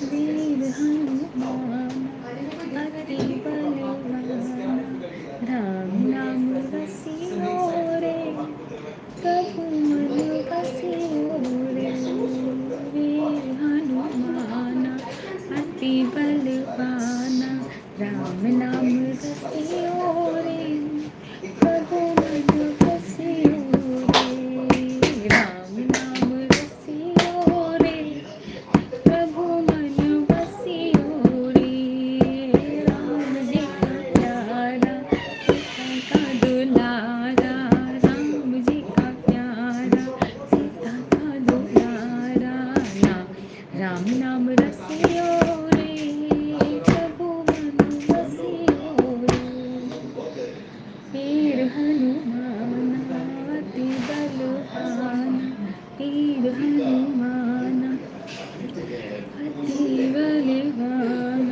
वीर हनुमान अति बलवाना, राम नाम रसियो रे, प्रभु मन बसियो रे। वीर हनुमान अति बलवाना, राम नाम रसियो रे, प्रभु मन बसियो रे। राम नाम रसियो रे, प्रभु मन बसियो रे। राम जी का प्यारा, सीता का दुलारा, राम जी का प्यारा, सीता का दुलारा। राम नाम रसियो रे, प्रभु मन बसियो रे। वीर हनुमान अति बलवाना, वीर हनुमान